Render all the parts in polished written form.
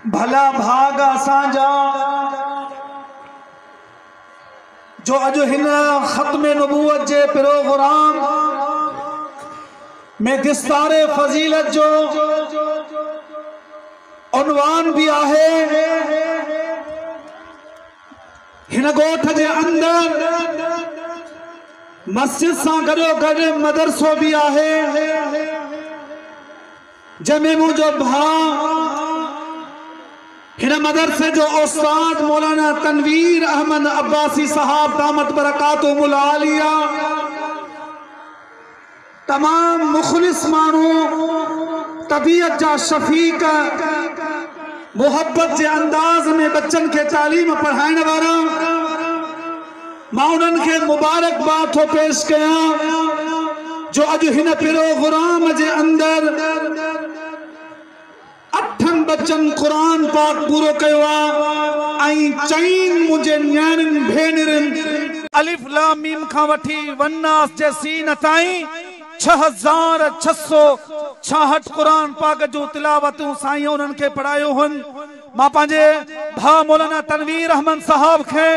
भला भाग असांजा जो अज हिन ख़त्म नबूवत जे प्रोग्राम में दिस्तारे फजीलत जो उन्वान भी आहे। हिन गोठ जे अंदर मस्जिद सां गॾो गॾु मदरसो भी आहे, जंहिंमें मुंहिंजो भाउ हिन मदरसे जो उस्ताद मौलाना तनवीर अहमद अब्बासी साहब दामत बरकातुहुल आलिया तमाम मुखलिस मानू तबीयत जा शफीक मोहब्बत के अंदाज में बच्चन के तालीम पढ़ाने वाला मां उन्हनि खे मुबारकबाद थो पेश कयां जो अज हिन प्रोग्राम के अंदर 8 बच्चन कुरान पाक पूरो कयो आई। चईन मुझे न्याणियुनि भेनरुनि अलिफ लाम मीम खां वठी वन्नास जे सीन ताईं 6666 कुरान पाक जो तिलावतूं साईं उन्हनि खे पढ़ायो हुन। मां पंहिंजे भाउ मौलाना तनवीर अहमद साहब खे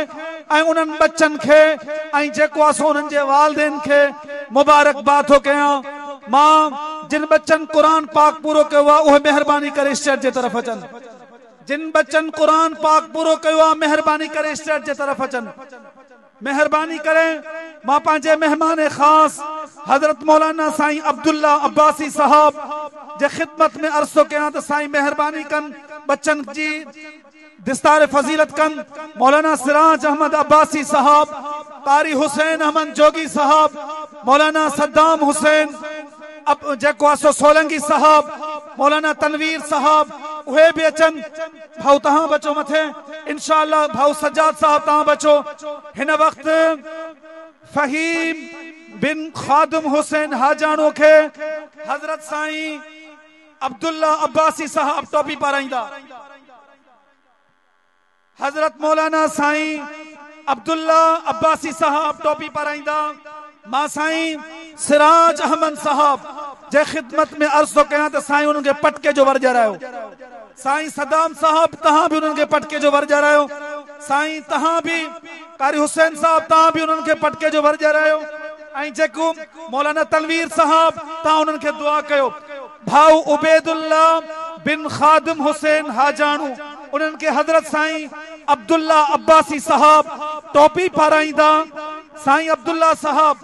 ऐं उन्हनि बच्चन खे ऐं जेको आहे उन्हनि जे वालिदैन खे मुबारकबाद थो कयां। मां जिन बच्चन कुरान पाक पूरो कयो आहे उहे महिरबानी करे स्टेज जे तरफ़ अचनि। जिन बच्चन कुरान पाक पूरो कयो आहे महिरबानी करे स्टेज जे तरफ़ अचनि। मेहरबानी करें। मां पंहिंजे मेहमान खास हजरत मौलाना साईं अब्दुल्ला अब्बासी साहब जे खिदमत में अर्ज़ कयां त साईं मेहरबानी कन बच्चन जी दिस्तार फजीलत कन। मौलाना सिराज अहमद अब्बासी साहब, कारी हुसैन अहमद जोगी साहब, मौलाना सद्दाम हुसैन अब जेको आसो सोलंगी साहब, मौलाना तनवीर साहब उहे भी अचन। भाऊ तहां बचो मथे इंशाअल्लाह। भाऊ सज्जाद साहब तहां बचो। हिन वक्त फहीम बिन खादिम हुसैन हाजानो के हजरत साईं अब्दुल्ला अब्बासी साहब टोपी पाराइंदा। हजरत मौलाना साईं अब्दुल्ला अब्बासी साहब टोपी पाराइंदा। मां साईं सिराज अहमद साहब जे खिदमत में अर्ज़ कयां त साईं उन्हनि खे पटके जो वर्ज रहियो। साईं सदाम साहब तहां भी उन्हनि खे पटके जो वर्ज रहियो। साईं तहां भी कारी हुसैन साहब तहां भी उन्हनि खे पटके जो वर्ज रहियो। ऐं जेको मौलाना तनवीर साहब तहां उन्हनि खे दुआ कयो। भाऊ उबैदुल्ला बिन खादिम हुसैन हाजानू उन्हनि खे हजरत साईं अब्दुल्ला अब्बासी साहब टोपी पाराइंदा। साईं अब्दुल्ला साहब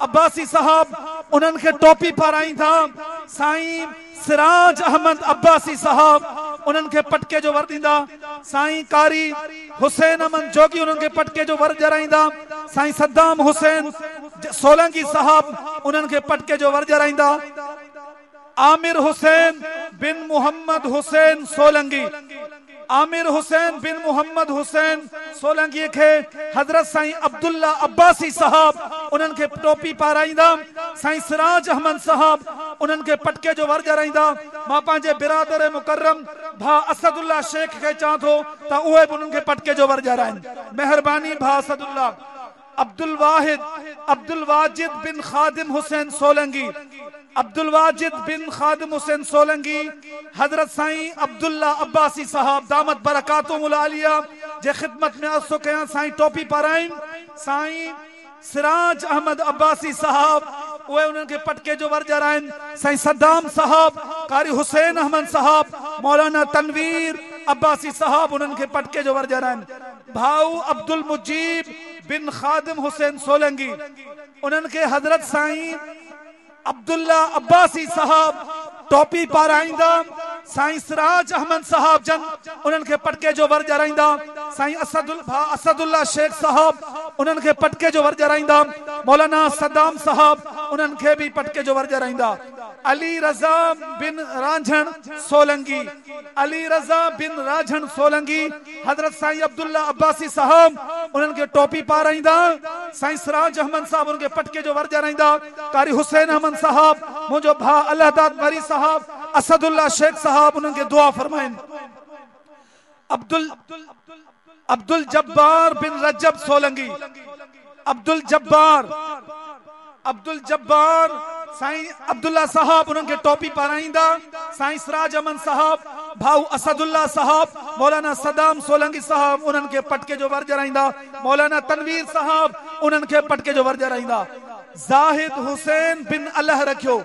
अब्बासी साहब उन्हनि खे टोपी पाराइंदा। साईं सिराज अहमद अब्बासी साहब उन्हनि खे पटके जो वर ॾींदा। साईं कारी हुसैन अहमद जोगी उन्हनि खे पटके जो वर ॼराईंदा। साईं सद्दाम हुसैन सोलंगी साहब उन्हनि खे पटके जो वर ॼराईंदा। आमिर हुसैन बिन मोहम्मद हुसैन सोलंगी, आमिर हुसैन बिन मोहम्मद हुसैन सोलंगी के हजरत साईं अब्दुल्ला अब्बासी साहब उन्हनि खे टोपी पाराइंदा। साईं सिराज अहमद साहब उन्हनि खे पटके जो वर ॼराईंदा। मां पंहिंजे बिरादर मुकर्रम भा असदुल्ला शेख खे चवां थो त उहे बि उन्हनि खे पटके जो वर ॼराइनि। मेहरबानी भा असदुल्ला। अब्दुल वाहिद अब्दुल वाजिद बिन खादिम हुसैन सोलंगी, अब्दुल वाजिद बिन खादिम हुसैन सोलंगी हजरत साईं अब्दुल्ला अब्बासी साहब दामत बरकातुहुल आलिया जे खिदमत में अर्ज़ कयां साईं टोपी पाराइन। साईं सिराज अहमद अब्बासी साहब उहे उन्हनि खे पटके जो वर ॼराइनि। साईं सद्दाम साहब, कारी हुसैन अहमद साहब, मौलाना तनवीर अब्बासी साहब उन्हनि खे पटके जो वर ॼराइनि। भाऊ अब्दुल मुजीब बिन खादिम हुसैन सोलंगी उन्हनि खे हजरत साईं अब्दुल्ला अब्बासी साहब टोपी पाराइंदा। साईं सिराज अहमद साहब जन उन्हनि खे पटके जो वर ॼराईंदा। साईं असदुल्ला शेख साहब उन्हनि खे पटके जो वर ॼराईंदा। मौलाना सद्दाम साहब उन्हनि खे भी पटके जो वर ॼराईंदा। अली रज़ा बिन रांझण सोलंगी, अली रज़ा बिन रांझण सोलंगी हजरत साईं अब्दुल्ला अब्बासी साहब उन्हनि खे टोपी पाराइंदा। साईं सिराज अहमद साहब उन्हनि खे पटके जो वर ॼराईंदा। कारी हुसैन अहमद साहब, मुंहिंजो भाउ अल्लाहदाद मरी साहब, असदुल्ला शेख साहब उन्हनि खे दुआ फरमाइनि। अब्दुल जब्बार बिन रजब सोलंगी, अब्दुल जब्बार साईं अब्दुल्ला साहब उन्हनि खे टोपी पाराइंदा। साईं सिराज अहमद साहब, भाऊ असदुल्ला साहब, मौलाना सदाम सोलंकी साहब उन्हनि खे पटके जो वर जराईंदा, मौलाना तनवीर साहब उन्हनि खे पटके जो वर जराईंदा। ज़ाहिद हुसैन बिन अल्लाह रखियो,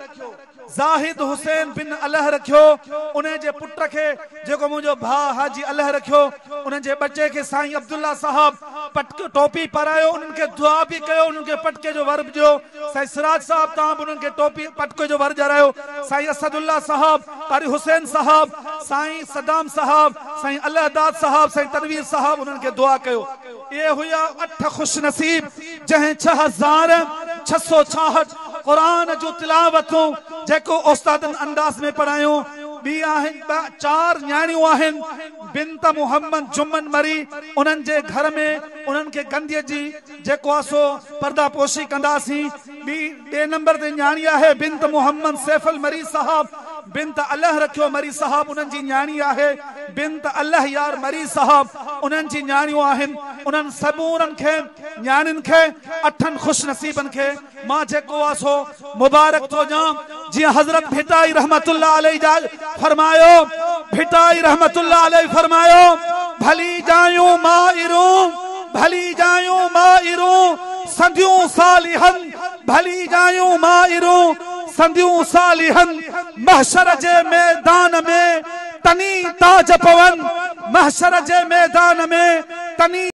ज़ाहिद हुसैन बिन अल्लाह रखियो, उन्हें जे पुट खे जेको मुंहिंजो भाउ हाजी अल्लाह रखियो, उन्हें जे बच्चे के साईं अब्दुल्ला साहब पटके टोपी पारायो, उन्हनि खे दुआ भी कयो, उन्हनि खे पटके जो वर ॾियो। साईं सिराज साहब तव्हां बि उन्हनि खे टोपी पटके जो वर जरायो। साईं असदुल्ला साहब, कारी हुसैन साहब, साईं सदाम साहब, साईं अल्लाहदाद साहब, साईं तनवीर साहब उन्हनि खे दुआ कयो। ये हुया 8 खुश नसीब जंहिं 6666 कुरान जो तिलावतूं जेको उस्तादन अंदाज में पढ़ायूं। बी आहिनि 4 न्याणियूं आहिनि, बिनत मोहम्मद जुम्मन मरी, उन्हनि जे घर में उन्हनि खे गंदीअ जी जेको आहे सो पर्दा पोशी कंदासीं। ॿिए नंबर ते न्याणी आहे बिनत मोहम्मद सैफल मरी साहब, बिनत अल्लाह रखियो मरी साहब उन्हनि जी न्याणी आहे। बिनत अल्लाह यार मरी साहब उन्हनि जी न्याणियूं आहिनि। उन्हनि समूरनि खे न्याणियुनि खे 8 खुश नसीबनि खे मां जेको आहे सो मुबारक थो ॾियां। जीअं हज़रत भिटाई रहमतुल्लाह अलैहि जा फरमायो, भिटाई रहमतुल्लाह अलैहि फरमायो, भली जायूं माइरूं, भली जायूं माइरूं संदियूं सालिहन, भली जायूं माइरूं संदियूं सालिहन, महशर जे मैदान में तनी ताज पवन, महशर जे मैदान में तनी